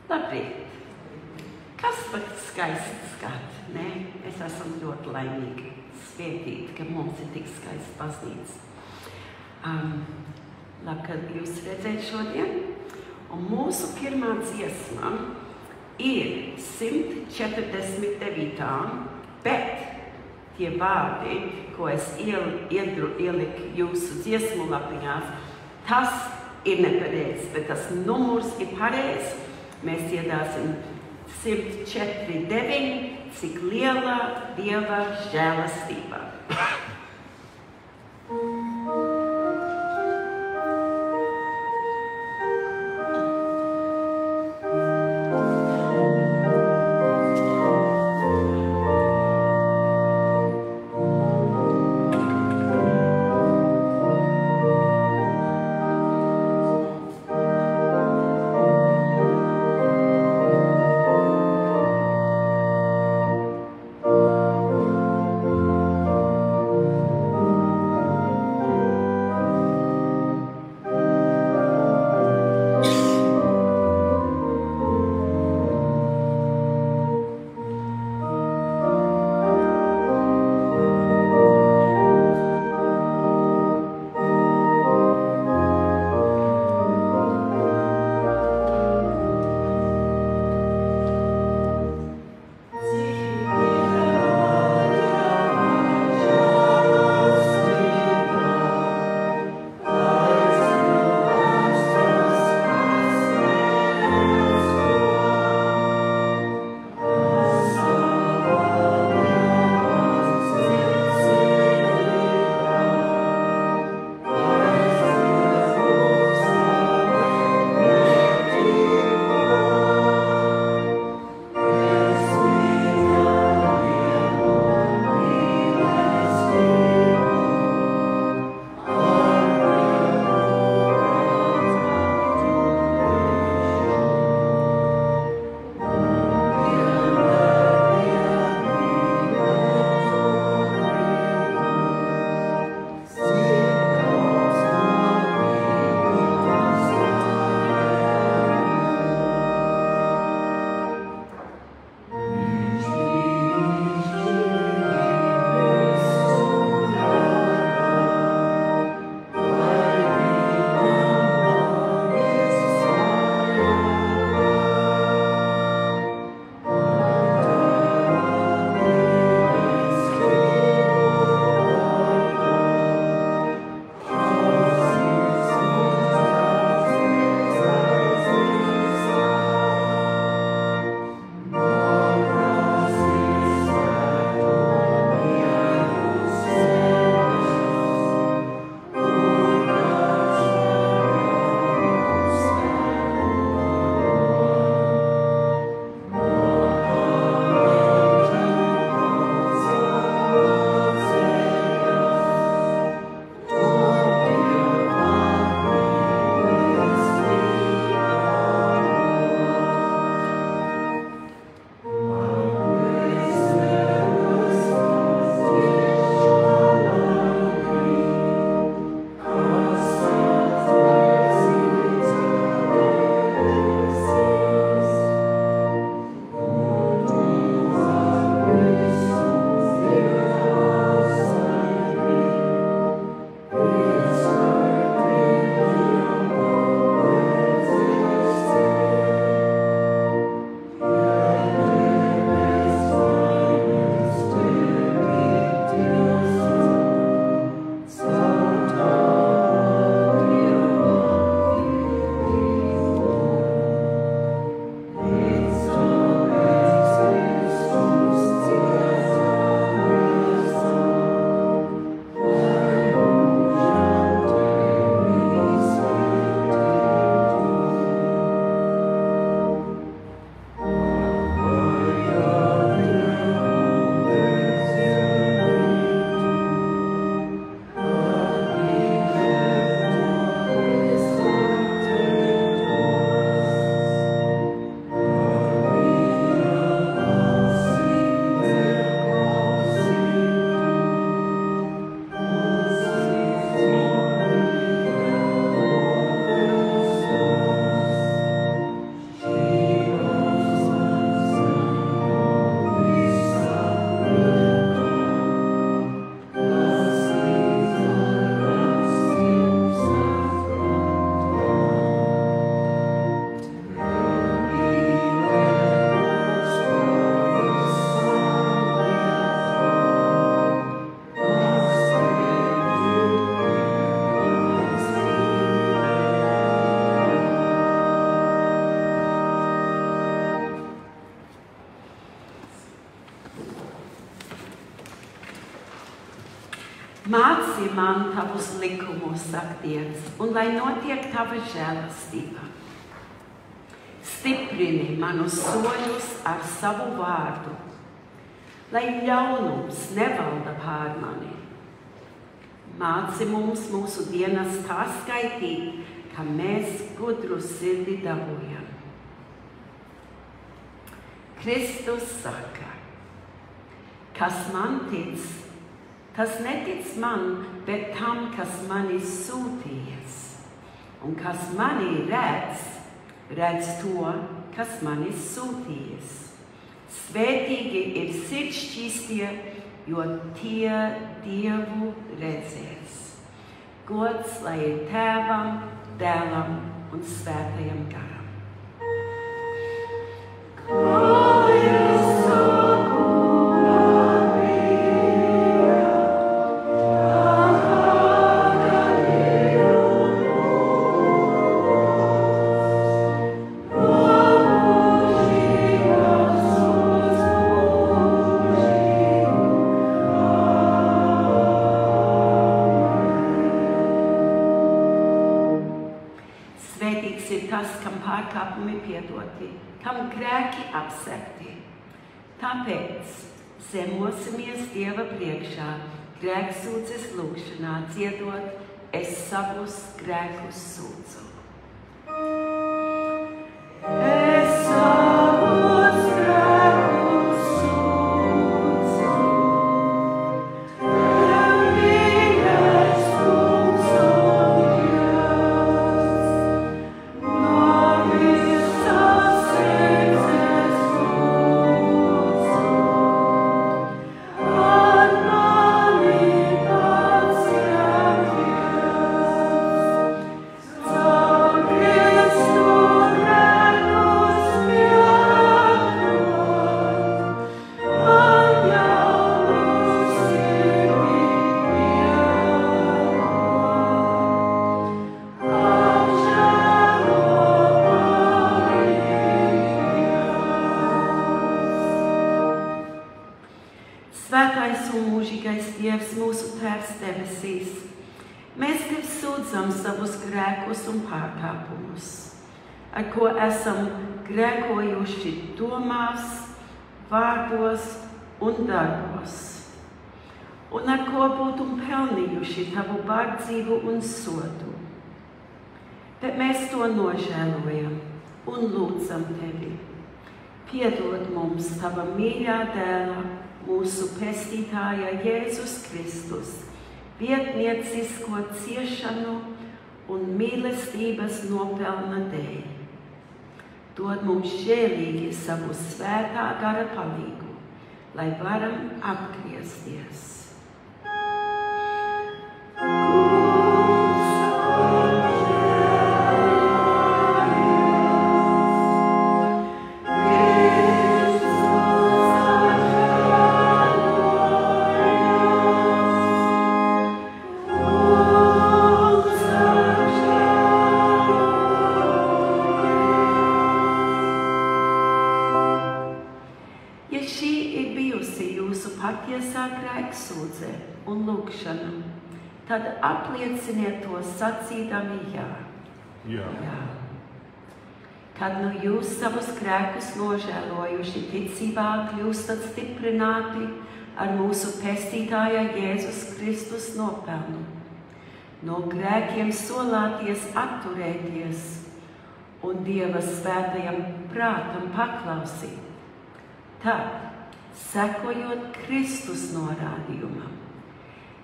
Labrīt! Kas par skaists skats, ne? Es esmu ļoti laimīga, svētīta, ka mums ir tik skaists baznīca. Labi, kad jūs redzēt šodien. Un mūsu pirmā dziesma ir 149. Bet tie vārdi, ko es ieliku jūsu dziesmu lapiņās, tas ir nepareizs, bet tas numurs ir pareizs. Mēs dziedāsim 149, cik liela Dieva žēlastība. Māci man tavus likumus, saka Dievs, un lai notiek tava žēlastība. Stiprini manus soļus ar savu vārdu, lai ļaunums nevalda pār mani. Māci mums mūsu dienas tā skaitīt, ka mēs gudru sirdi dabūjam. Kristus saka, kas man tic, tas netic man, bet tam, kas mani sūtījies. Un kas mani redz to, kas mani sūtījies. Svētīgi ir sirdsšķīstie, jo tie Dievu redzēs. Gods lai ir Tēvam, Dēlam un Svētajam garam. Svētīgs ir tas, kam pārkāpumi piedoti, kam grēki apsegti. Tāpēc zemosimies Dieva priekšā, grēksūdzes lūgšanā, dziedot, es savus grēkus sūdzu. Svētais un mūžīgais Dievs, mūsu Tēvs debesīs, mēs Tev sūdzam savus grēkus un pārkāpumus, ar ko esam grēkojuši domās, vārdos un darbos, un ar ko būtu pelnījuši Tavu bardzību un sodu. Bet mēs to nožēlojam un lūdzam Tevi. Piedod mums Tava mīļā dēla, mūsu pestītāja Jēzus Kristus, vietniecisko ciešanu un mīlestības nopelna dēļ. Dod mums žēlīgi savu svētā gara palīgu, lai varam atgriezties. Patiesā grēksūdze un lūgšana, tad aplieciniet to sacīdami jā. Jā. Kad nu jūs savus grēkus nožēlojuši ticībā kļūstat stiprināti ar mūsu pestītāja Jēzus Kristus nopelnu, no grēkiem solāties atturēties un Dieva svētajam prātam paklausīt. Tad, sekojot Kristus norādījumam,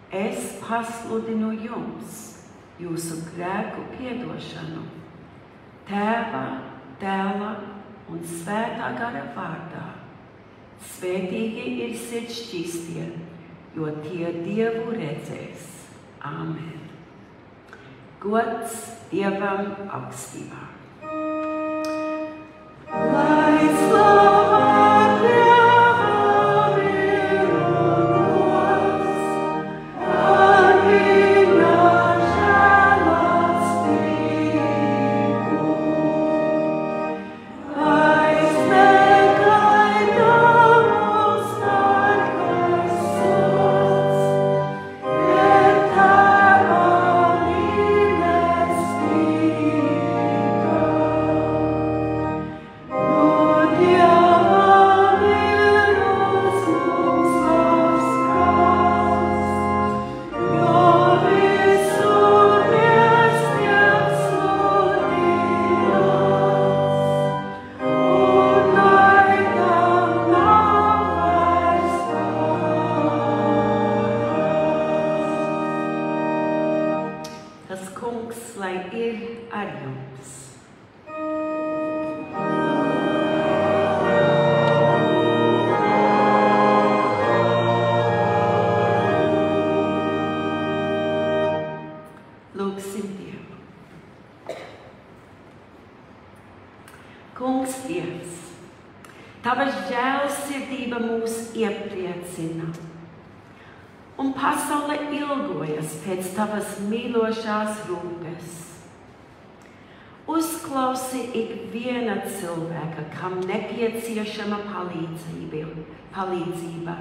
es pasludinu jums jūsu grēku piedošanu Tēva, Dēla un Svētā gara vārdā. Svētīgi ir sirdsšķīstie, jo tie Dievu redzēs. Āmen. Gods Dievam augstībā. Lai slava Dievs, Tava žēlsirdība mūs iepriecina, un pasaule ilgojas pēc Tavas mīlošās rūpes. Uzklausi ikviena cilvēka, kam nepieciešama palīdzība.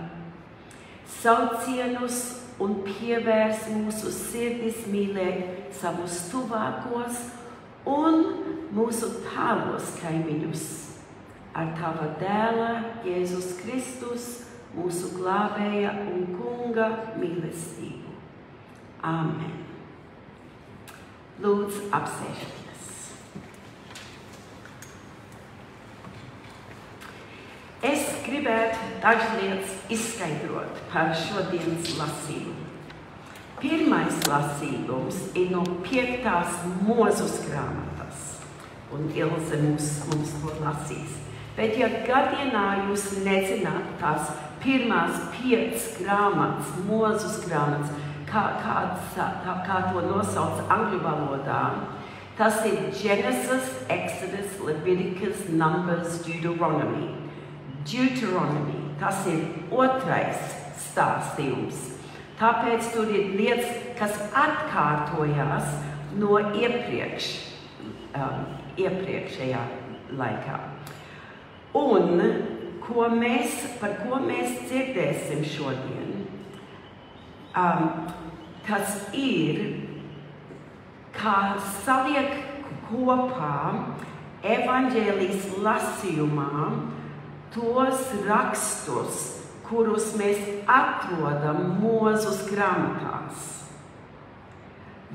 Saucienus un pievērs mūsu sirdis mīlēt savus tuvākos un mūsu tālos kaimiņus. Ar Tava dēla, Jēzus Kristus, mūsu glābēja un kunga mīlestību. Āmen. Lūdzu, apsēžieties. Es gribētu dažas lietas izskaidrot par šodienas lasījumu. Pirmais lasījums ir no 5. Mūzus grāmatas, un Ilze mums to lasīs. Bet, ja gadienā jūs nezināt tās pirmās 5 grāmatas, Mūzus grāmatas, kā to nosauc angļu valodā, tas ir Genesis, Exodus, Leviticus, Numbers, Deuteronomy. Tas ir 2. stāstījums. Tāpēc tur ir lietas, kas atkārtojās no iepriekšējā laikā. Un par ko mēs dzirdēsim šodien, tas ir, kā saliek kopā evaņģēlijas lasījumā tos rakstus, kurus mēs atrodam Mūzus grāmatās.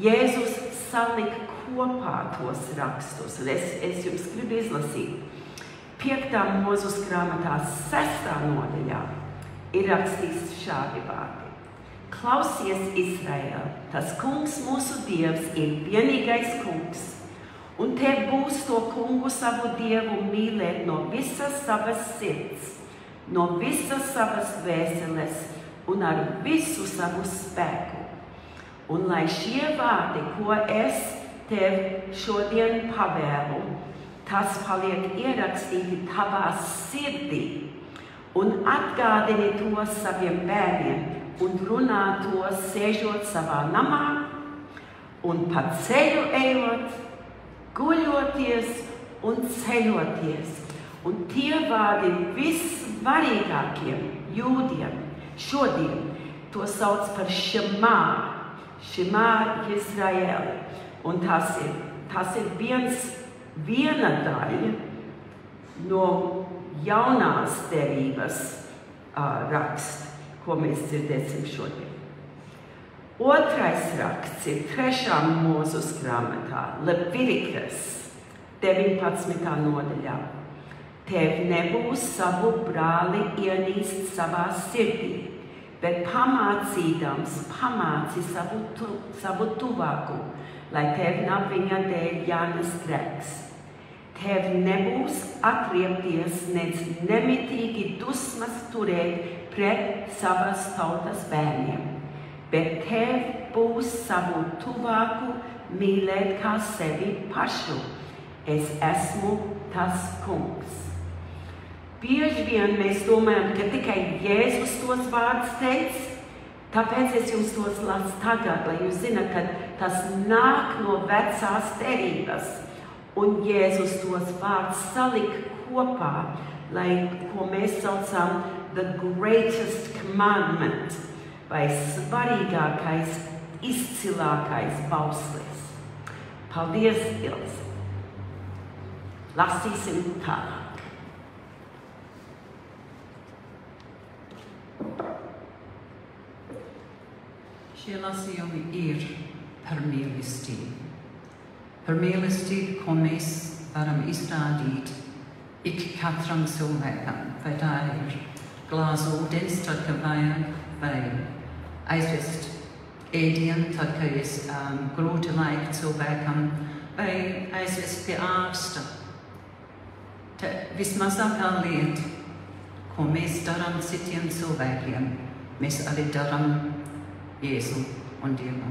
Jēzus salika kopā tos rakstus, un es jums gribu izlasīt. 5. Mūzus grāmatā 6. nodaļā ir rakstīts šādi vārdi. Klausies, Izraēl, tas kungs mūsu Dievs ir vienīgais kungs, un tev būs to kungu savu Dievu mīlēt no visas savas sirds, no visas savas dvēseles un ar visu savu spēku. Un lai šie vārdi, ko es tev šodien pavēlu, tas paliek ierakstīti tavā sirdī, un atgādini to saviem bērniem, un runā to sēžot savā namā, un pa ceļu ejot, guļoties un ceļoties. Un tie vārdi vissvarīgākiem jūdiem šodien to sauc par Shema Izraēli. Un tas ir viena daļa no jaunās derības raksta, ko mēs dzirdēsim šodien. 2. raksts ir 3. Mūzus grāmatā, Leviticus 19. nodaļā. Tev nebūs savu brāli ienīst savā sirdī, bet pamācīdams pamāci savu tuvāku, lai tev nav viņa dēļ jānes grēks. Tev nebūs atriepties, nec nemitīgi dusmas turēt pret savas tautas bērniem, bet tev būs savu tuvāku mīlēt kā sevi pašu. Es esmu tas kungs. Bieži vien mēs domājam, ka tikai Jēzus tos vārdus teica, tāpēc es jums tos lasu tagad, lai jūs zināt, ka tas nāk no vecās derības. Un Jēzus tos vārdus salika kopā, ko mēs saucam the greatest commandment, vai svarīgākais, izcilākais bauslis. Paldies, Ilze! Lasīsim tālāk. Šie lasījumi ir par mīlestību. Par mīlestību, ko mēs varam izrādīt ik katram cilvēkam. Vai tā ir glāze ūdens, tad, ka vajag, vai aizvest ēdienu, tad, ka ir grūti laika cilvēkam, vai aizvest pie ārsta. Tā vismazākā lieta, ko mēs darām citiem cilvēkiem, mēs arī darām Jēzu un Dievu.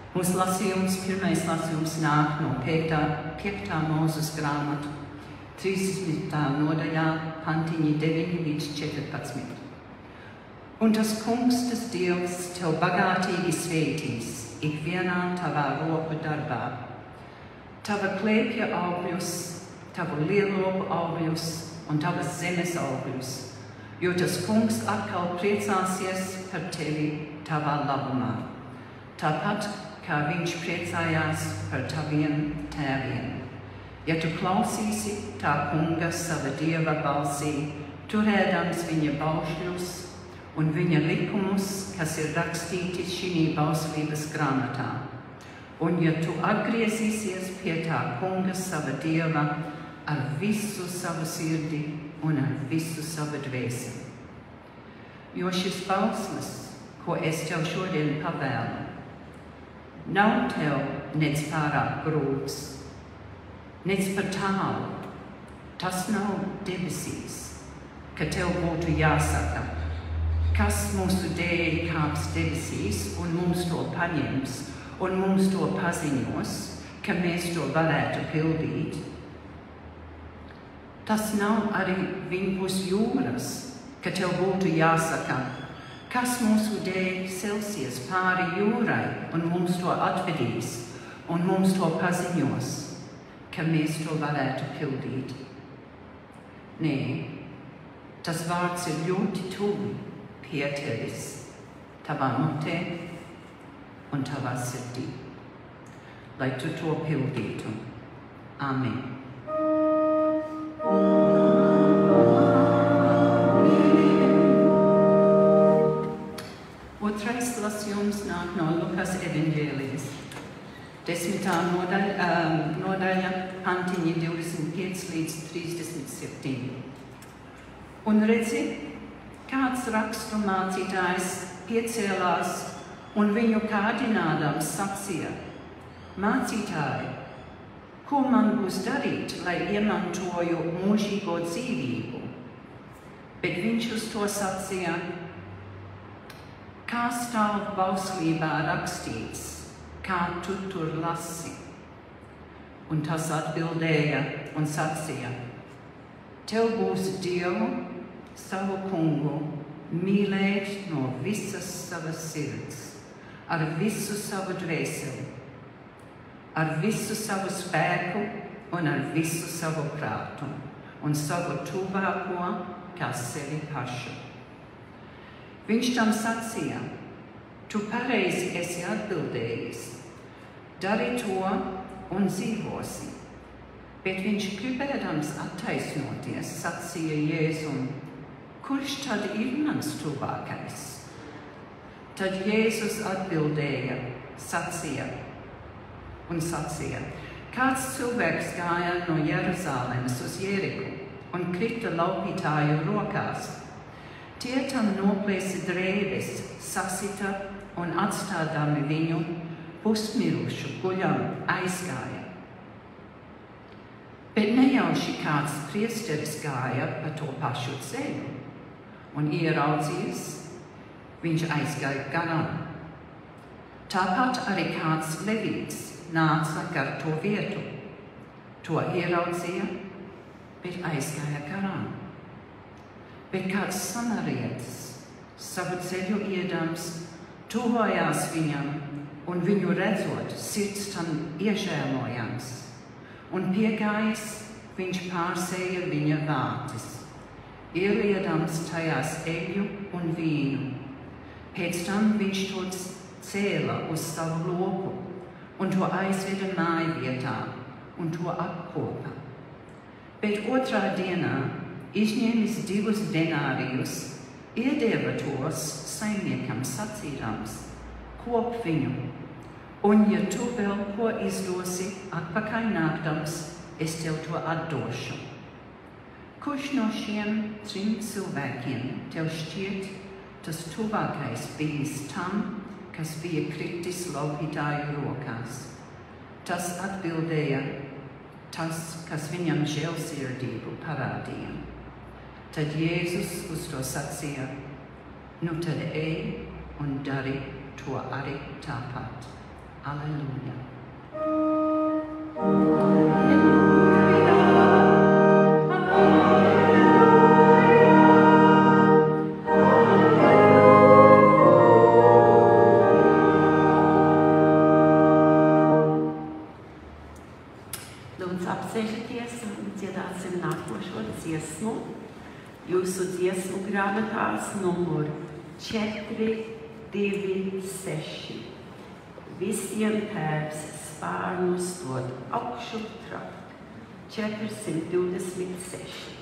Mūsu lasījums, pirmais lasījums nāk no 5. Mūzes grāmatu, 30. nodaļā, pantiņi 9 līdz 14. Un tas kungs, tas Dievs, tev bagātīgi svētīs, ikvienā tavā roku darbā. Tava klēpja augļus, tavu lielopu augļus un tavas zemes augļus, jo tas kungs atkal priecāsies par tevi tavā labumā. Tāpat, kā viņš priecājās par taviem tēviem. Ja tu klausīsi tā kunga sava Dieva balsī, turēdams viņa baušļus un viņa likumus, kas ir rakstīti šī bauslības grāmatā. Un ja tu atgriezīsies pie tā kunga sava Dieva ar visu savu sirdi un ar visu savu dvēseli. Jo šis bauslis, ko es tev šodien pavēlu, nav tev nec pārāk grūts, nec par tālu. Tas nav debesīs, ka tev būtu jāsaka, kas mūsu dēļ kāps debesīs un mums to paņems un mums to paziņos, ka mēs to varētu pildīt. Tas nav arī viņpus jūras, ka tev būtu jāsaka, kas mūsu dēļ celsies pāri jūrai un mums to atvedīs un mums to paziņos, ka mēs to varētu pildīt. Nē, tas vārds ir ļoti tuvu pie tevis, tavā mutē un tavā sirdī, lai tu to pildītu. Amen. Otrais lasījums nāk no Lukas evaņģēlijas. 10. nodaļa, pantiņi 25 līdz 37. Un redzi, kāds rakstu mācītājs piecēlās un viņu kādinādams sacīja: Mācītāji, ko man būs darīt, lai iemantoju mūžīgo dzīvību? Bet viņš uz to sacīja: Kā stāv bauslībā rakstīts, kā tu tur lasi? Un tas atbildēja un sacīja: Tev būs Dievu, savu kungu, mīlēt no visas savas sirds, ar visu savu dvēseli, ar visu savu spēku un ar visu savu prātu, un savu tuvāko kā sevi pašu. Viņš tam sacīja: Tu pareizi esi atbildējis, dari to un dzīvosi. Bet viņš gribēdams attaisnoties, sacīja Jēzum: Kurš tad ir mans tuvākais? Tad Jēzus atbildēja, sacīja: Kāds cilvēks gāja no Jeruzalemes uz Jeriku un krita laupītāju rokās. Tie tam noplēsa drēbes, sasita un atstādami viņu pusmirušu guļam aizgāja. Bet nejauši kāds priesteris gāja pa to pašu ceļu un ieraudzījis, viņš aizgāja garām. Tāpat arī kāds levīts nāca gar to vietu. To ieraudzīja, bet aizgāja garām. Bet kāds samarietis savu ceļu iedams tuvojās viņam un viņu redzot, sirds tam iežēlojams. Un piegājis, viņš pārsēja viņa vātis, ieliedams tajās eļļu un vīnu. Pēc tam viņš to cēla uz savu loku un to aizveda mājvietā un to apkopa. Bet otrā dienā izņēmis 2 denārijus, iedeva tos saimniekam sacīdams: Kop viņu, un ja tu vēl ko izdosi atpakaļ nākdams, es tev to atdošu. Kurš no šiem 3 cilvēkiem tev šķiet tas tuvākais bijis tam, kas bija kritis laupītāju rokās? Tas atbildēja: Tas, kas viņam žēlsirdību parādīja. Tad Jēzus uz to sacīja: Nu tad ej un dari to arī tāpat. Alleluja. Lūdzu, apsēžaties un dziedāsim nākošo dziesmu. Jūsu dziesmu grāmatās numur 426. Visiem Tēvs spārnus dod augšu traukt. 426.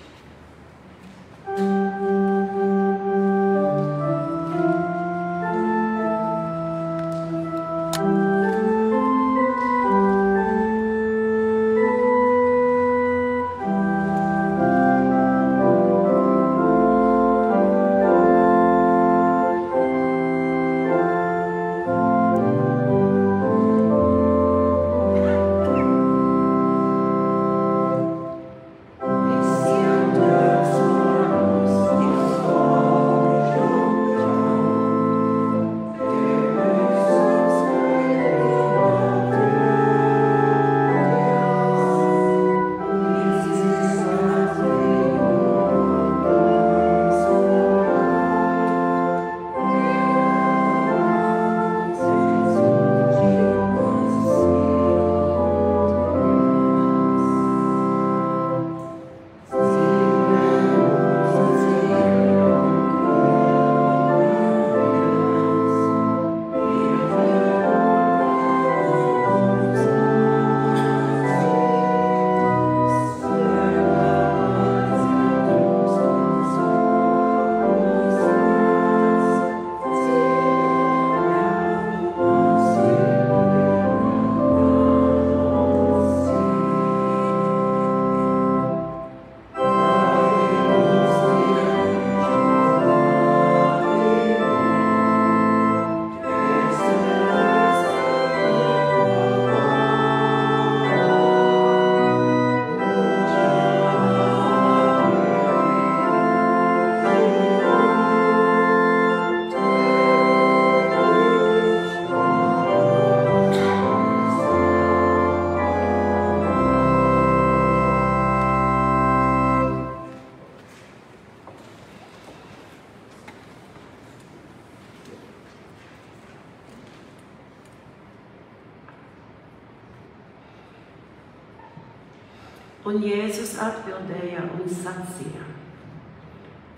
Un Jēzus atbildēja un sacīja: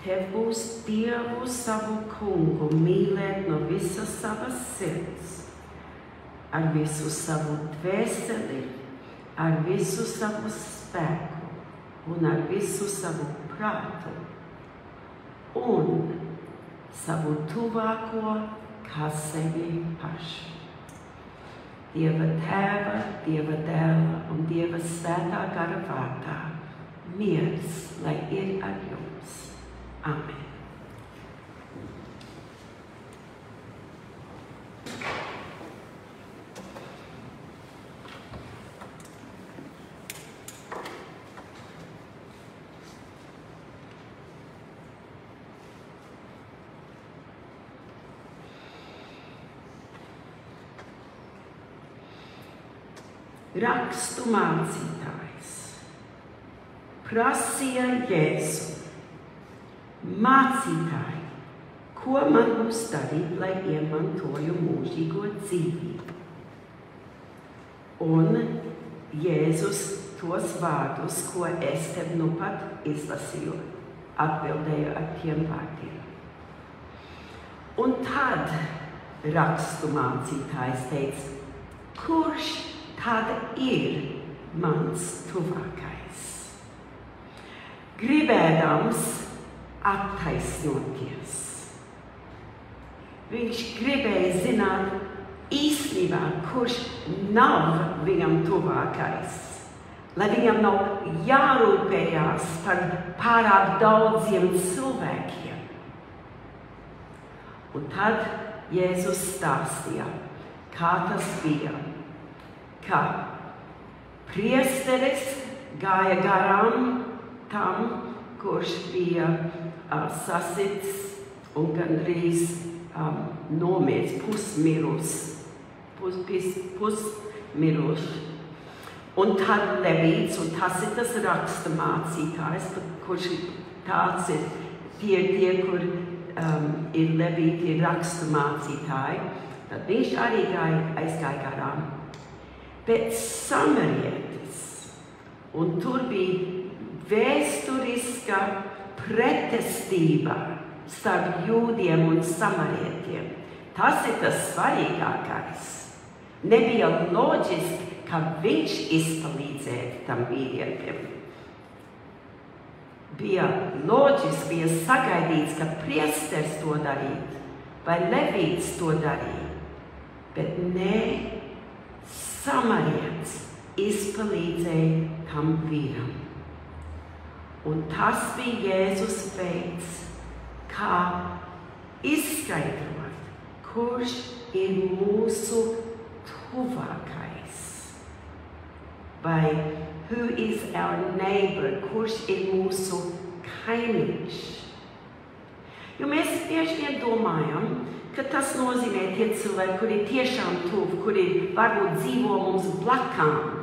Tev būs Dievu savu kungu mīlēt no visas savas sirds, ar visu savu dvēseli, ar visu savu spēku un ar visu savu prātu, un savu tuvāko kā sevi pašu. Dieva Tēva, Dieva Dēla un Dieva Svētā gara vārdā miers, lai ir ar jums. Amen. Rakstu mācītājs prasīja Jēzu: Mācītāji, ko man būs darīt, lai iemantoju mūžīgo dzīvību? Un Jēzus tos vārdus, ko es tev nu pat izlasīju, atbildēja ar tiem vārdiem. Un tad rakstu mācītājs teica: Kurš tad ir mans tuvākais? Gribēdams attaisnoties. Viņš gribēja zināt īstenībā, kurš nav viņam tuvākais, lai viņam nav jārūpējās par pārāk daudziem cilvēkiem. Un tad Jēzus stāstīja, kā tas bija. Kā priesteris gāja garām tam, kurš bija sasits un gandrīz nomiris, pusmirus pusmiruši. Un tad Levīts, un tas ir tas raksta mācītājs, kurš tāds ir tie, kur ir Levīti, ir raksta mācītāji, tad viņš arī aizgāja garām. Bet samarietis, un tur bija vēsturiska pretestība starp jūdiem un samarietiem. Tas ir tas svarīgākais. Nebija loģiski, ka viņš izpalīdzēja tam vīrietim. Bija loģiski, bija sagaidīts, ka priesteris to darīt, vai Levīts to darīja, bet ne samarietis izpalīdzēja tam vīram. Un tas bija Jēzus veids, kā izskaidrot, kurš ir mūsu tuvākais. Vai who is our neighbor, kurš ir mūsu kaimiņš. Jo mēs bieži vien domājam, ka tas nozīmē tie cilvēki, kuri ir tiešām tuvi, kuri varbūt dzīvo mums blakām.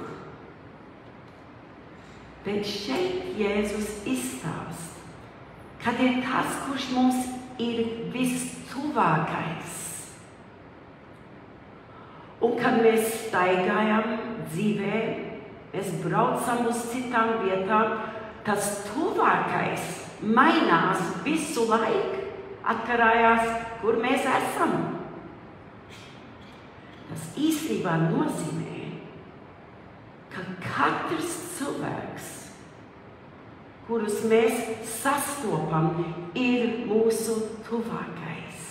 Bet šeit Jēzus izstāst, kad ir tas, kurš mums ir vistuvākais. Un kad mēs staigājam dzīvē, mēs braucam uz citām vietām, tas tuvākais mainās visu laiku, atkarājās, kur mēs esam. Tas īstenībā nozīmē, ka katrs cilvēks, kurus mēs sastopam, ir mūsu tuvākais.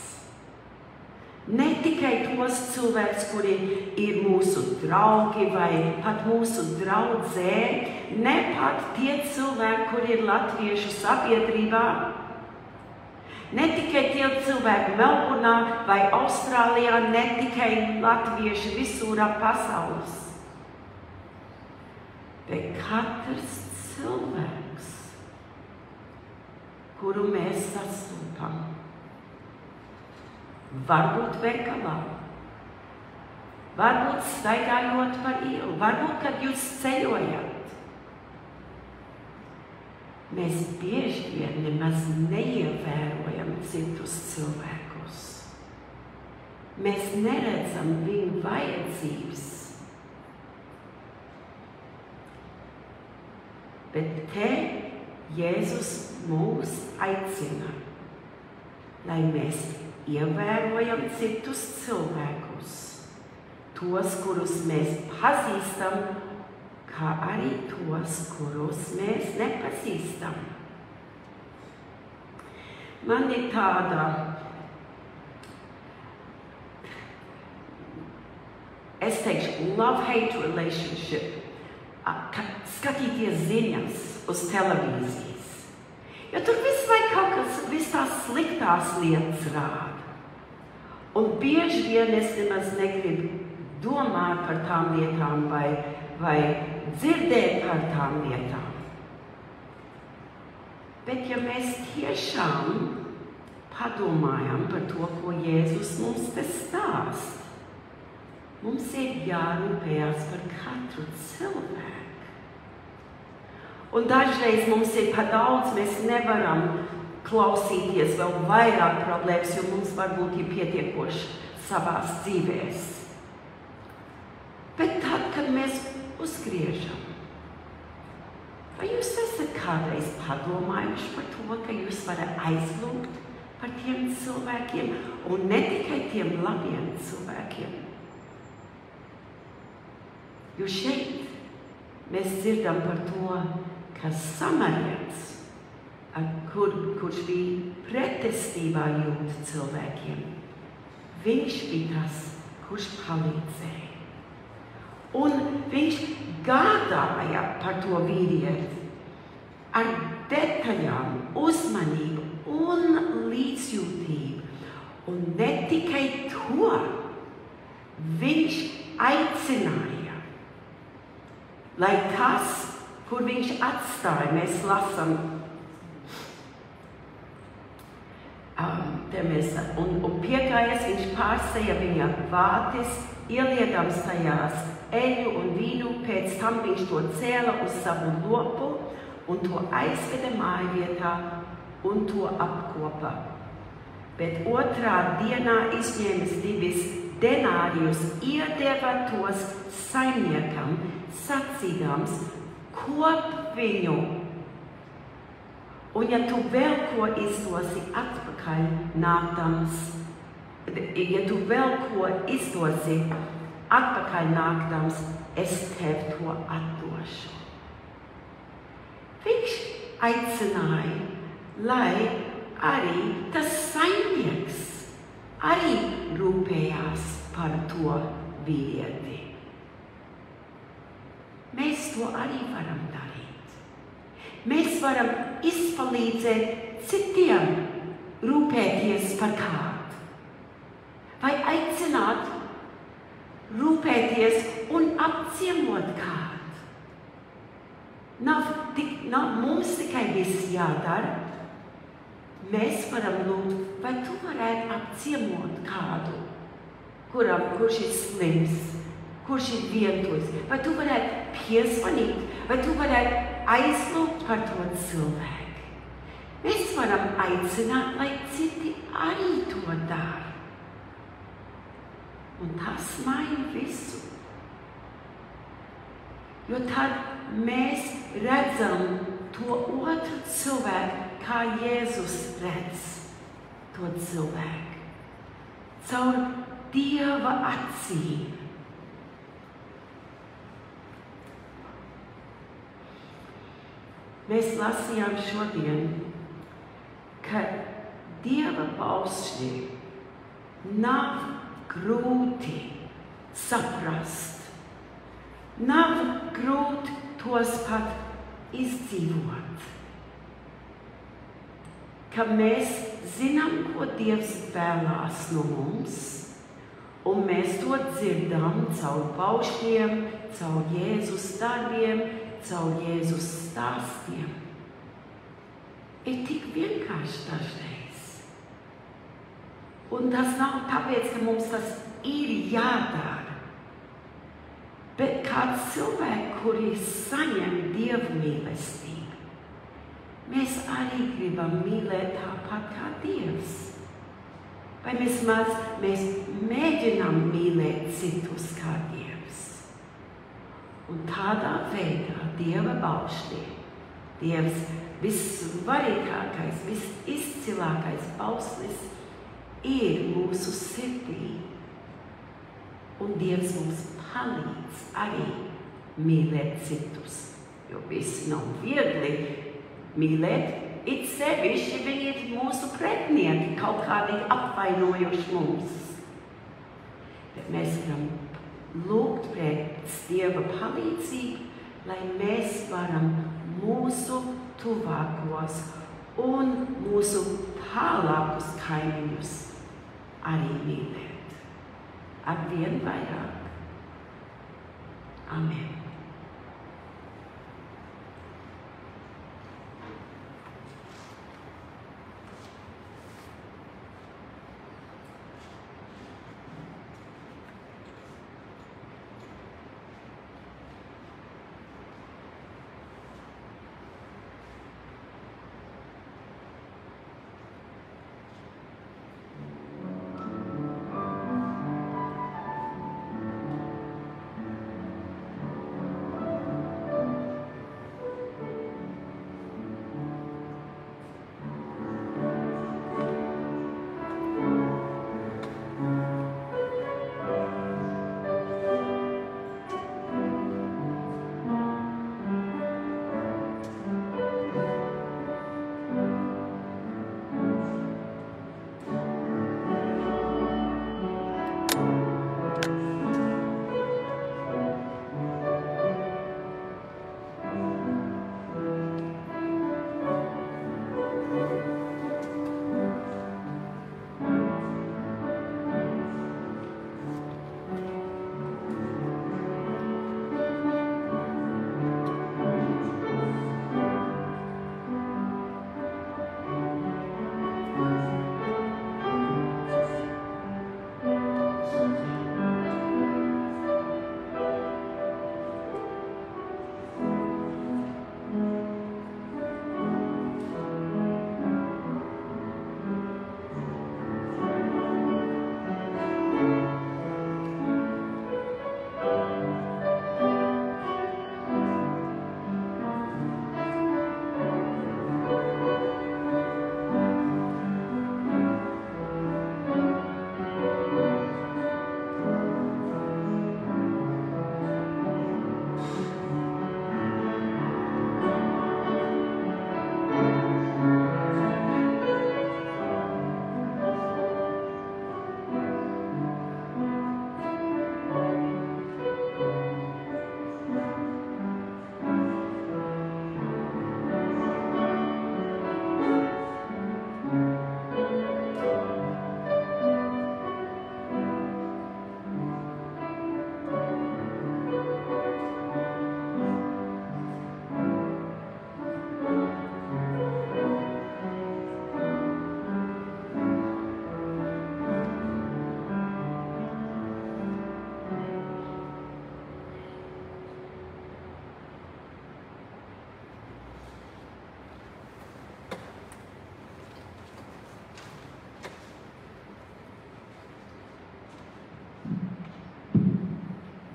Ne tikai tos cilvēkus, kuri ir mūsu draugi vai pat mūsu draudzē, ne pat tie cilvēki, kuri ir latviešu sabiedrībā, ne tikai tie cilvēki Melburnā vai Austrālijā, ne tikai latvieši visur ap pasaules. Bet katrs cilvēks, kuru mēs sastopam, varbūt veikalā, varbūt staigājot par ielu, varbūt, kad jūs ceļojat. Mēs bieži vien nemaz neievērojam citus cilvēkus. Mēs neredzam viņu vajadzības. Bet te Jēzus mūs aicina, lai mēs ievērojam citus cilvēkus, tos, kurus mēs pazīstam, kā arī tos, kurus mēs nepazīstam. Man ir tāda, es teikšu, love-hate relationship, skatīties ziņas uz televīzijas. Jo tur visu laiku kaut kas, viss tās sliktās lietas rāda. Un bieži vien es nemaz negribu domāt par tām lietām vai dzirdēt par tām lietām. Bet ja mēs tiešām padomājam par to, ko Jēzus mums te stāst, mums ir jārūpējas par katru cilvēku. Un dažreiz mums ir par daudz, mēs nevaram klausīties vēl vairāk problēmas, jo mums varbūt ir pietiekoši savās dzīvēs. Bet tad, kad mēs uzgriežam, vai jūs esat kādreiz padomājuši par to, ka jūs varat aizlūgt par tiem cilvēkiem, un ne tikai tiem labiem cilvēkiem? Jo šeit mēs dzirdam par to, ka samarietis, kurš bija pretestībā jūdu cilvēkiem, viņš bija tas, kurš palīdzēja. Un viņš gādāja par to vīrieti ar detaļām, uzmanību un līdzjūtību. Un ne tikai to, viņš aicināja, lai tas, kur viņš atstāja, mēs lasām, un piegājies, viņš pārsēja viņa vātis ieliedams tajās eļu un vīnu, pēc tam viņš to cēla uz savu lopu un to aizveda mājvietā un to apkopa. Bet otrā dienā izņēmis 2 denārijus, iedeva tos saimniekam, sacīdams, kop viņu. Un ja tu vēl ko izdosi atpakaļ nāktams, es tev to atdošu. Viņš aicināja, lai arī tas saimnieks arī rūpējās par to vīrieti. Mēs to arī varam darīt. Mēs varam izpalīdzēt citiem rūpēties par kādu. Vai aicināt rūpēties un apciemot kādu. Nav mums tikai viss jādara. Mēs varam lūgt, vai tu varētu apciemot kādu, kurš ir slims, kurš ir vientuļs, vai tu varētu piezvanīt, vai tu varētu aizlūgt par to cilvēku. Mēs varam aicināt, lai citi arī to dara. Un tas maina visu. Jo tad mēs redzam to otru cilvēku, kā Jēzus redz to cilvēku. Caur Dieva acīm. Mēs lasījām šodien, ka Dieva baušļi nav grūti saprast. Nav grūti tos pat izdzīvot. Ka mēs zinām, ko Dievs vēlās no mums, un mēs to dzirdam caur baušļiem, caur Jēzus darbiem, caur Jēzus stāstiem. Ir tik vienkārši dažreiz. Un tas nav tāpēc, ka mums tas ir jādara. Bet kā cilvēki, kuri saņem Dievu mīlestību, mēs arī gribam mīlēt tāpat kā Dievs. Vai mēs mēģinām mīlēt citus kā Dievs. Un tādā veidā Dieva baušļi, Dievs vissvarīgākais, visizcilākais bauslis ir mūsu sirdī. Un Dievs mums palīdz arī mīlēt citus. Jo visi nav viegli mīlēt, it sevišķi viņi ir mūsu pretinieki, kaut kādi apvainojuši mums. Bet mēs varam lūgt pēc Dieva palīdzību, lai mēs varam mūsu tuvākos un mūsu tālākus kaimiņus arī mīlēt. Arvien vairāk. Amen.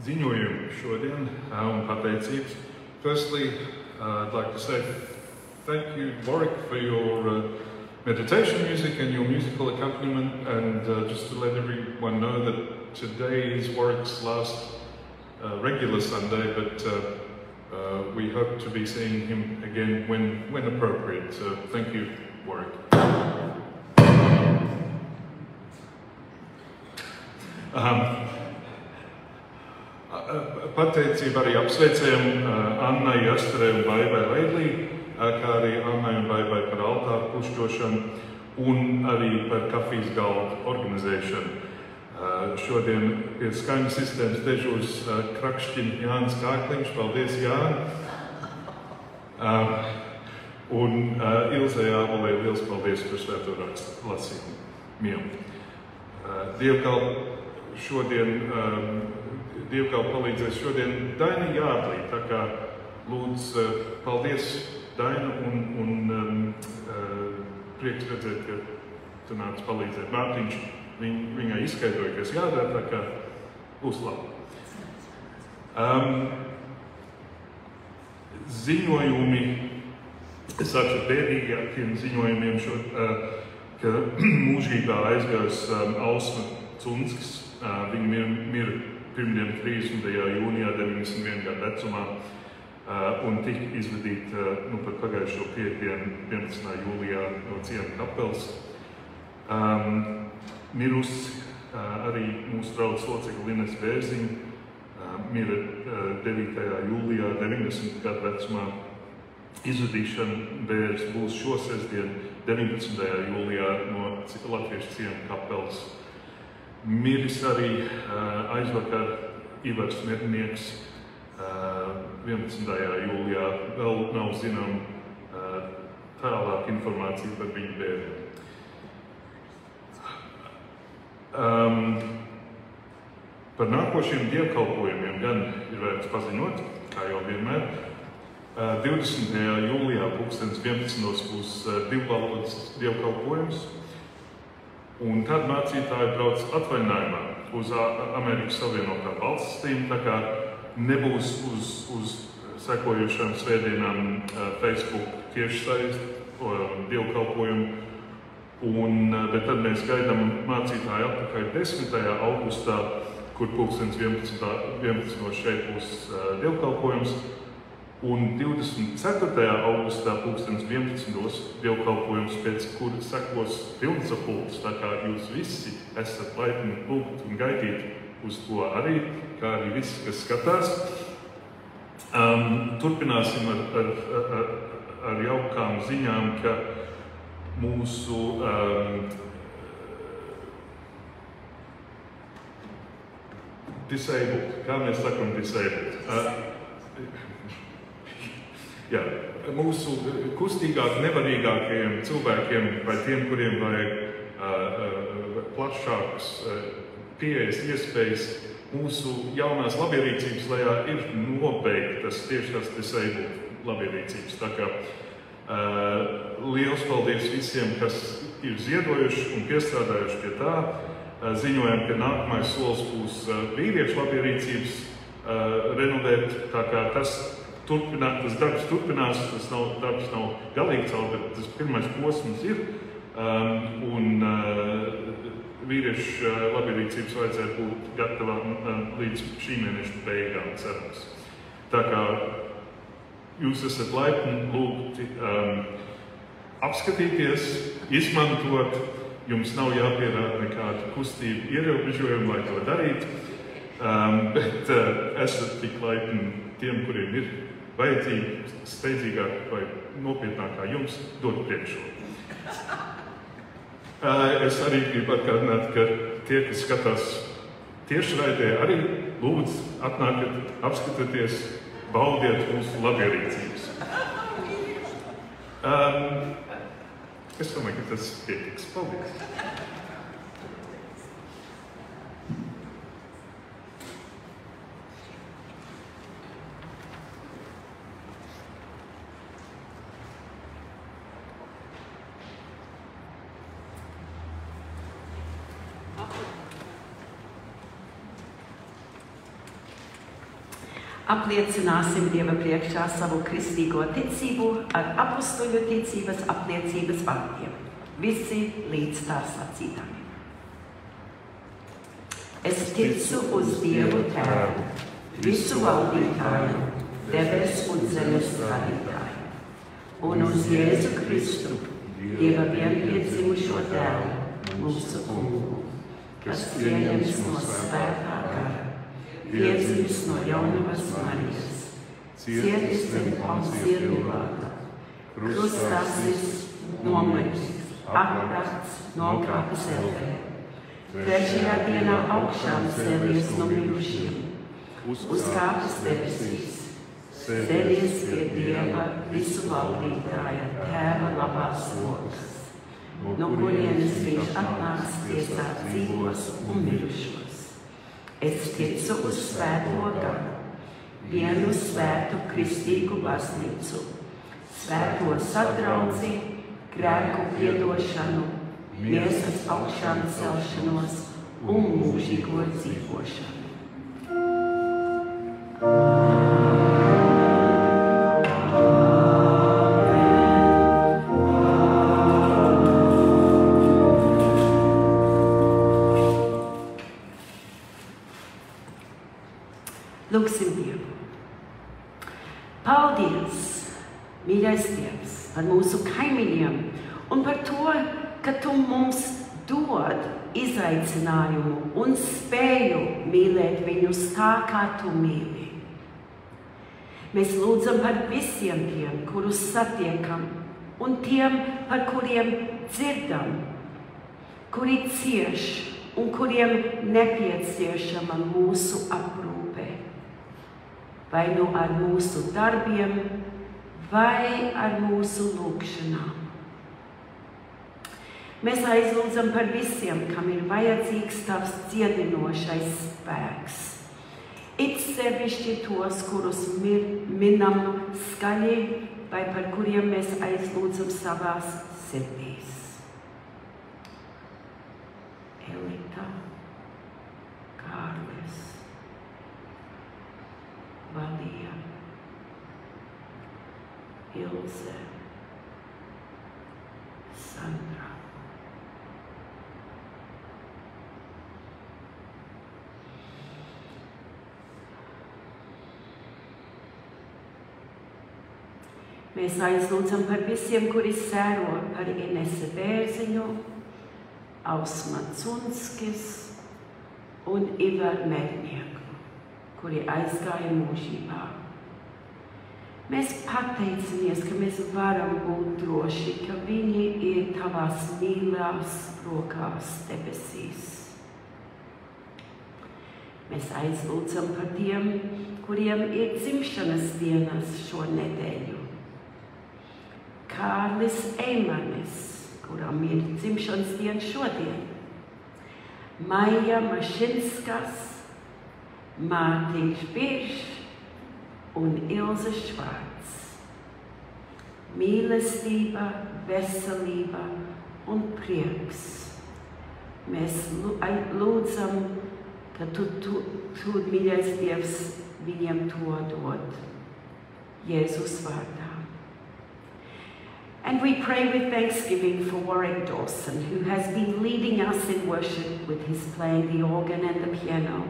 ziņojumu šodien un pateicības. Firstly, I'd like to say thank you, Warwick, for your meditation music and your musical accompaniment, and just to let everyone know that today is Warwick's last regular Sunday, but we hope to be seeing him again when appropriate. So thank you, Warwick. Pateicību arī apsveicējam Annai, Asterei un Baibai Leidlī, kā arī Annai un Baibai par altāru pušķošanu un arī par kafijas galdu organizēšanu. Šodien pie skaņas sistēmas dežūras krakšķina Jānis Kārkliņš. Paldies, Jāni! Un Ilzei Ābolei liels paldies par svēto rakstu lasījumu. Dievkalp palīdzēs šodien Daina Jārdlī, tā kā lūdzu paldies Daina un prieks redzēt, ka tu nāc palīdzēt. Mārtiņš viņai izskaidroja, kas jādara, tā kā uzlabi. Ziņojumi, es sākšu ar bēdīgākiem ziņojumiem, ka mūžībā aizgājis Ausma Cunskis. Viņa mira pirmdien 30. jūnijā 91 gadu vecumā un tika izvedīta pat pagājušo piekdienu 11. jūlijā no Ciema kapelas. Mirusi arī mūsu draudzes locekle Lines Bērziņa, mira 9. jūlijā 90 gadu vecumā. Izvedīšana Bērs būs šo sestdien 19. jūlijā no Latviešu Ciema kapelas. Miris arī aizvakar Ivars Mednieks 11. jūlijā. Vēl nav zinām tālāk informācija par viņu bērniem. Par nākošiem dievkalpojumiem gan ir vērts paziņot, kā jau vienmēr. 20. jūlijā 11. būs divvalodas dievkalpojums. Un tad mācītāji brauc atvaļinājumā uz Amerikas Savienotām valstīm, tā kā nebūs uz sekojušām svētdienām Facebook tiešsaistes dievkalpojumu. Bet tad mēs gaidām mācītāju atpakaļ 10. augustā, kur 11. šeit būs dievkalpojums. Un 24. augustā 11. dievkalpojums, pēc kura sekos pilnsapulces, tā kā jūs visi esat laipni lūgt un gaidīt uz to arī, kā arī visi, kas skatās. Turpināsim ar jaukām ziņām, ka mūsu disabled, kā mēs sakam disabled? Jā, mūsu kustīgāk, nevarīgākajiem cilvēkiem vai tiem, kuriem vajag plašākas pieejas iespējas, mūsu jaunās labierīcības lejā ir nobeigtas tieši tas disabled labierīcības. Tā kā liels paldies visiem, kas ir ziedojuši un piestrādājuši pie tā. Ziņojam, ka nākamais solis būs vīriešu labierīcības renovēt, tā kā tas darbs turpinās, darbs nav galīgi caur, bet tas pirmais posms ir, un vīriešu labierīcības vajadzētu būt gatavām līdz šī mēneša beigām, cerams. Tā kā jūs esat laipni lūgti apskatīties, izmantot, jums nav jāpierāda nekādu kustību ierobežojumu, lai to darītu, bet esat tik laipni tiem, kuriem ir vajadzīgi, steidzīgāk vai nopietnākā jums dot priekšroku. Es arī gribu atgādināt, ka tie, kas skatās tiešraidē, arī lūdzu atnākat, apskatieties, baudiet mūsu labierīcības. Es domāju, ka tas pietiks. Paldies! Apliecināsim Dieva priekšā savu kristīgo ticību ar apostoļu ticības apliecības vārdiem. Visi līdz tā sacītājiem. Es ticu uz Dievu Tēvu, visu valdītāju, debes un zemes radītāju, un uz Jēzu Kristu, Dieva vienpiedzimušo dēlu, mūsu kungu, kas pieņems no svētā gara, piedzimis no jaunavas Marijas, cietis zem Poncija Pilāta, krustāsis, nomirsis, aprakts, nokāpis ellē, trešajā dienā augšām cēlies no mirušiem, uzkāpis debesīs, sēdies pie Dieva visu valdītāja Tēva labās rokas, no kurienes viņš atnāks tiesāt dzīvos un mirušos. Es ticu uz svēto garu, vienu svētu kristīgu baznīcu, svēto sadraudzi, grēku piedošanu, miesas augšām celšanos un mūžīgo dzīvošanu. Lūgsim Dievu. Paldies, mīļais Dievs, par mūsu kaimiņiem un par to, ka Tu mums dod izaicinājumu un spēju mīlēt viņus tā, kā Tu mīli. Mēs lūdzam par visiem tiem, kurus satiekam, un tiem, par kuriem dzirdam, kuri cieš un kuriem nepieciešama mūsu aprūpe. Vai nu ar mūsu darbiem, vai ar mūsu lūgšanām. Mēs aizlūdzam par visiem, kam ir vajadzīgs Tavs dziedinošais spēks. It sevišķi tos, kurus minam skaļi, vai par kuriem mēs aizlūdzam savās sirdīs. Elita, Kārlis, Valija, Ilze, Sandra, mēs aizlūdzam par visiem, kuri sēro par Inese Bērziņu, Ausma Cunskis un Ivar Mednieku, kuri aizgāja mūžībā. Mēs pateicamies, ka mēs varam būt droši, ka viņi ir Tavās mīlās rokās debesīs. Mēs aizlūdzam par tiem, kuriem ir dzimšanas dienas šo nedēļu. Kārlis Eimanis, kuram ir dzimšanas diena šodien. Maija Mašinskas, Mārtiņš Biržs un Ilze Švārds. Mīlestība, veselība un prieks. Mēs lūdzam, ka tu, mīļais Dievs, viņiem to dod. Jēzus vārdā. And we pray with thanksgiving for Warwick Dawson, who has been leading us in worship with his playing the organ and the piano.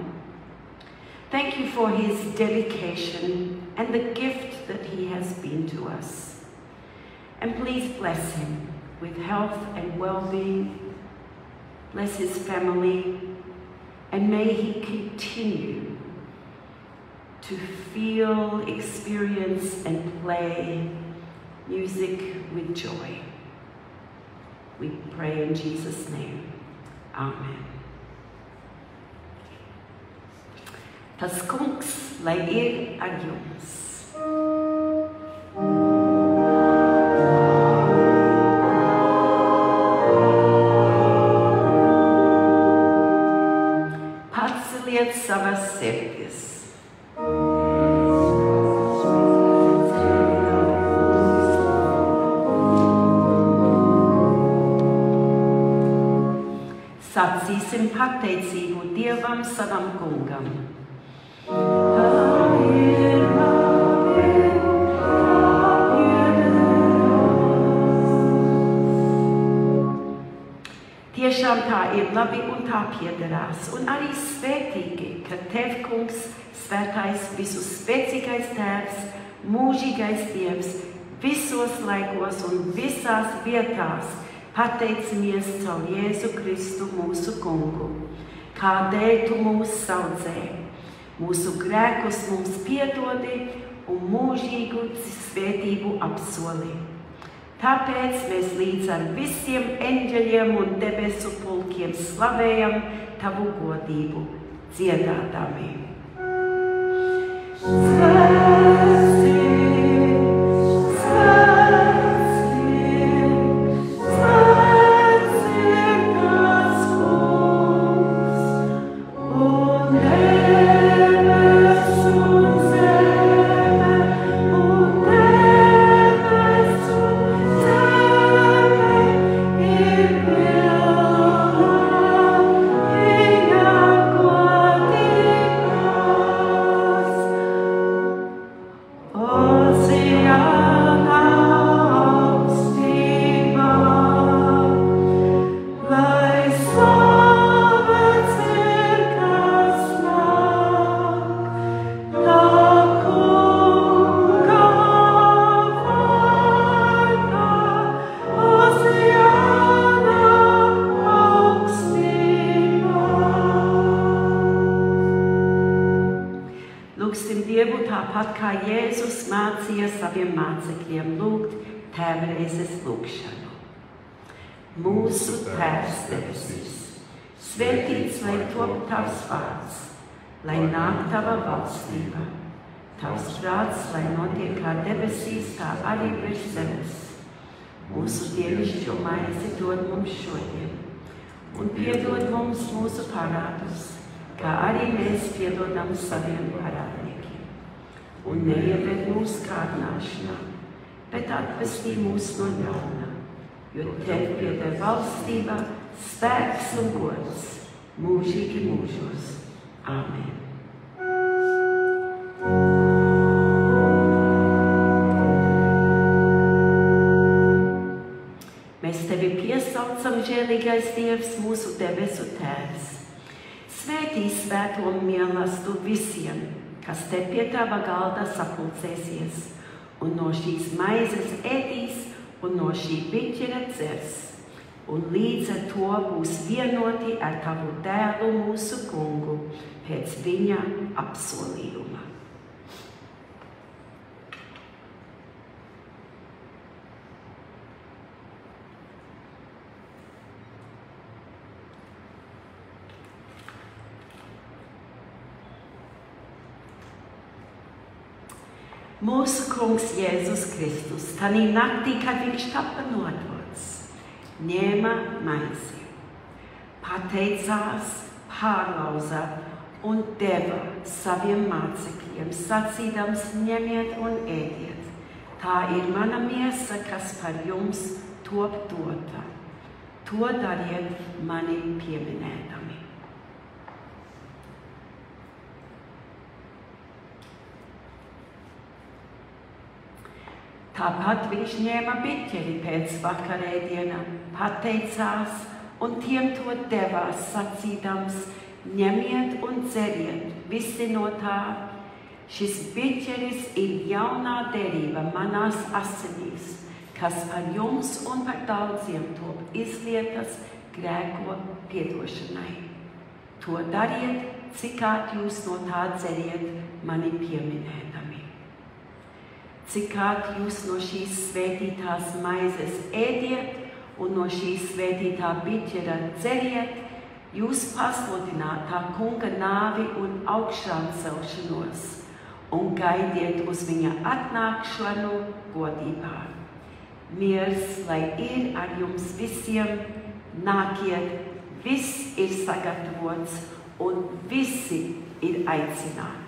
Thank you for his dedication and the gift that he has been to us. And please bless him with health and well-being. Bless his family, and may he continue to feel, experience, and play music with joy. We pray in Jesus' name. Amen. Tas kungs, lai ir ar jums. Paceliet savas sirdis. Sacīsim pateicību Dievam savam kungam. Amen. Tiešām tā ir labi un tā piederās. Un arī svētīgi, ka Tev, Kungs, svētais, visu spēcīgais Tēvs, mūžīgais Dievs, visos laikos un visās vietās pateicamies caur Jēzu Kristu mūsu Kungu. Kādēļ Tu mūs saudzēji, mūsu grēkus mums piedodi un mūžīgu svētību apsoli. Tāpēc mēs līdz ar visiem eņģeļiem un debesu pulkiem slavējam Tavu godību, dziedādami. Tāpat kā Jēzus mācīja saviem mācekļiem lūgt Tēvreizes lūgšanu. Mūsu Tēvs debesīs, svētīts lai top Tavs vārds, lai nāk Tava valstība, Tavs prāts, lai notiek kā debesīs, tā arī virs zemes. Mūsu dievišķo maizi dod mums šodien, un piedod mums mūsu parādus, kā arī mēs piedodam saviem parādniekiem. Un neieved mūsu kārdināšanā, bet atvestī mūs no ļauna, jo Tev pieder valstība, spēks un gods mūžīgi mūžos. Āmen. Mēs Tevi piesaucam, žēlīgais Dievs, mūsu debesu Tēvs. Svētī svēto mīlestību visiem, kas Te pie Tava galda sapulcēsies, un no šīs maizes ēdīs, un no šī biķera dzers, un līdz ar to būs vienoti ar Tavu dēlu mūsu Kungu pēc viņa apsolījuma. Mūsu Kungs Jēzus Kristus, tanī naktī, kad viņš tapa nodots, ņēma maizi, pateicās, pārlauza un deva saviem mācekļiem, sacīdams, ņemiet un ēdiet. Tā ir mana miesa, kas par jums top dota. To dariet mani pieminēdami. Tāpat viņš ņēma biķeri pēc vakarēdiena, pateicās un tiem to devās, sacīdams, ņemiet un dzeriet, visi no tā. Šis biķeris ir jaunā derība manās asinīs, kas par jums un par daudziem top izlietas grēko piedošanai. To dariet, cikāt jūs no tā dzeriet, mani pieminēdami. Cikāt jūs no šīs svētītās maizes ēdiet un no šīs svētītā biķera dzeriet, jūs pasludināt tā kunga nāvi un augšām celšanos un gaidiet uz viņa atnākšanu godībā. Miers, lai ir ar jums visiem, nākiet, viss ir sagatavots un visi ir aicināti.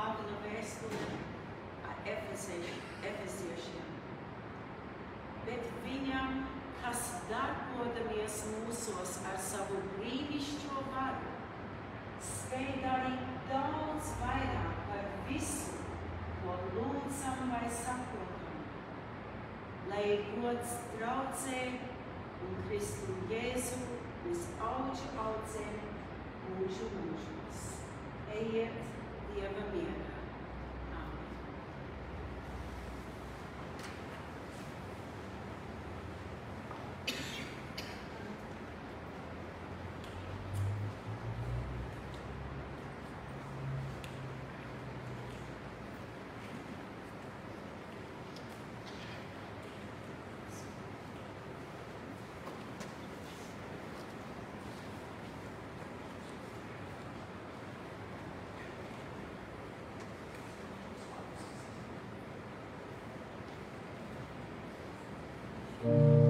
Pāvila vēstule Efeziešiem. Bet viņam, kas darbodamies mūsos ar savu brīnišķo varu, spēj darīt daudz vairāk par visu, ko lūdzam vai saprotam, lai gods draudzē un Kristu Jēzu uz auģu audzēm mūžu mūžos. Ejiet Dieva mierā. Amen.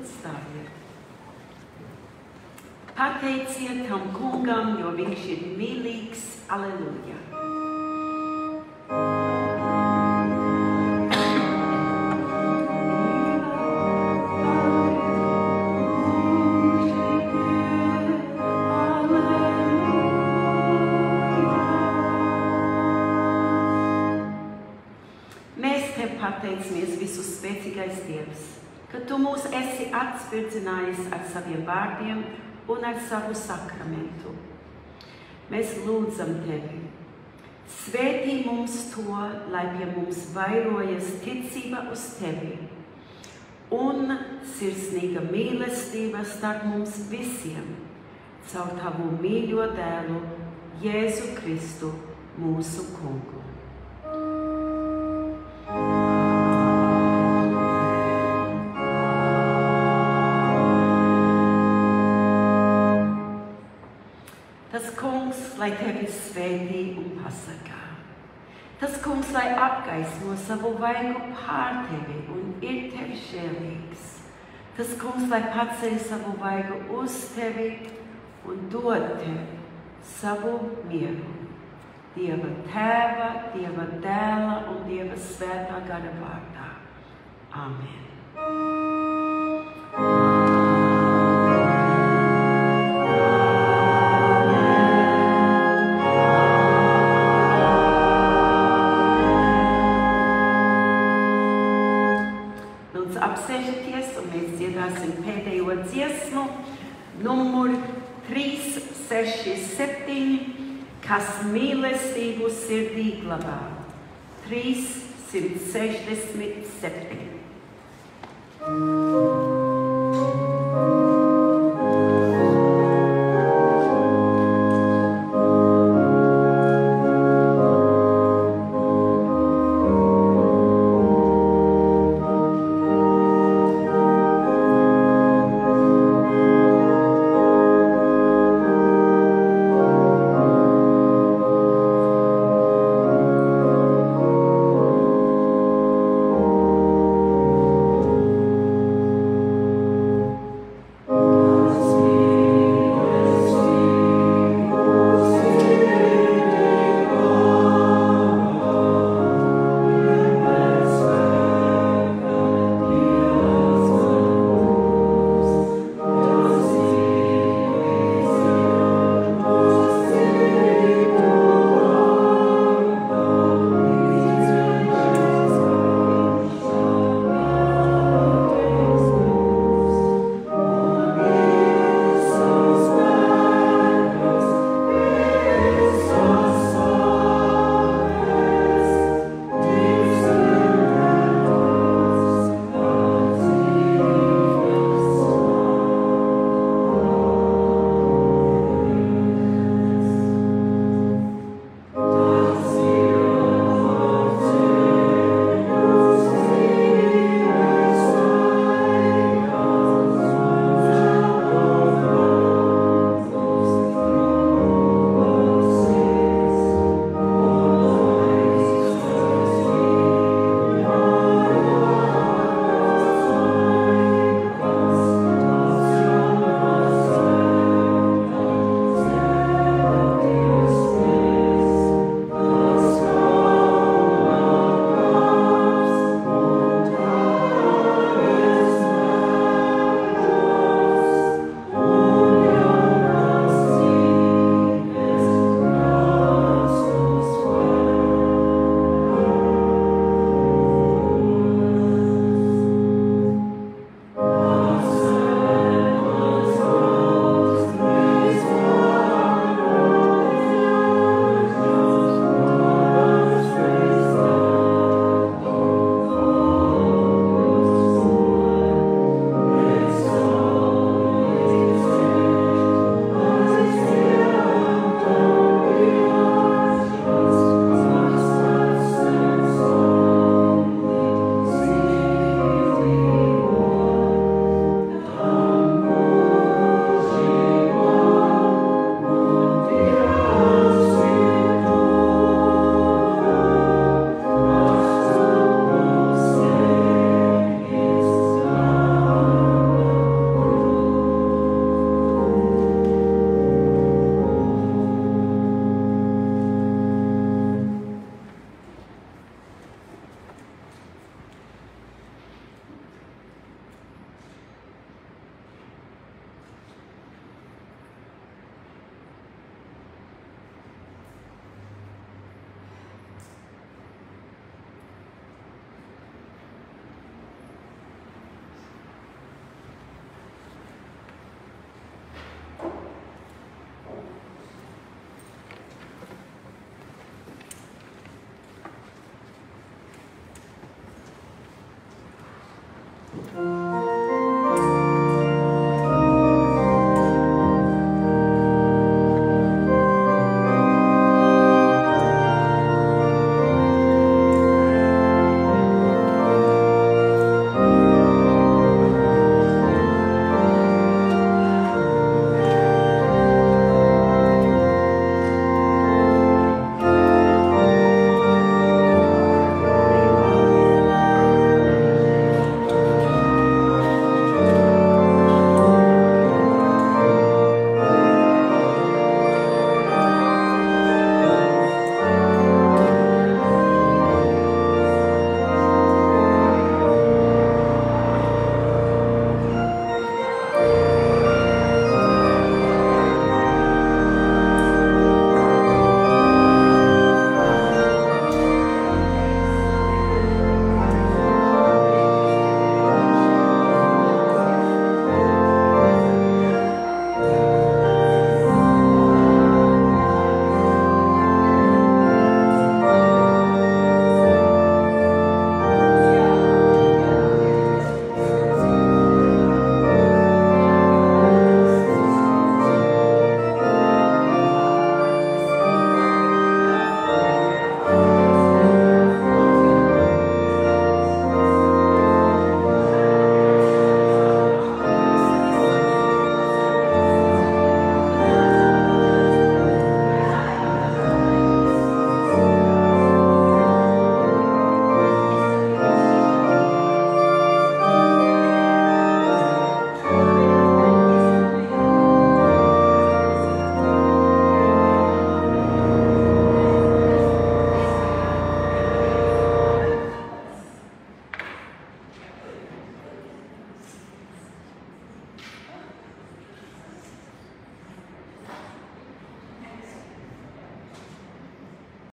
Stāviet. Pateiciet tam kungam, jo viņš ir mīlīgs. Aleluja! pateicamies visu spēcīgais Dievs, ka tu mūs esi atspildzinājis ar saviem vārdiem un ar savu sakramentu. Mēs lūdzam tevi, svētī mums to, lai pie mums vairojas ticība uz tevi un sirsnīga mīlestība starp mums visiem, caur tavu mīļo dēlu, Jēzu Kristu, mūsu kungu. Tas kungs, lai tevi svētī un pasargā. Tas kungs, lai apgaismo savu vaigu pār tevi un ir tevi žēlīgs. Tas kungs, lai paceļ savu vaigu uz tevi un dod tevi savu mieru. Dieva Tēva, Dieva Dēla un Dieva Svētā gara vārdā. Amen. Lūdzu, apsēžaties un mēs dziedāsim pēdējo dziesmu, numur 367, kas mīlestību sirdī glabā. 367.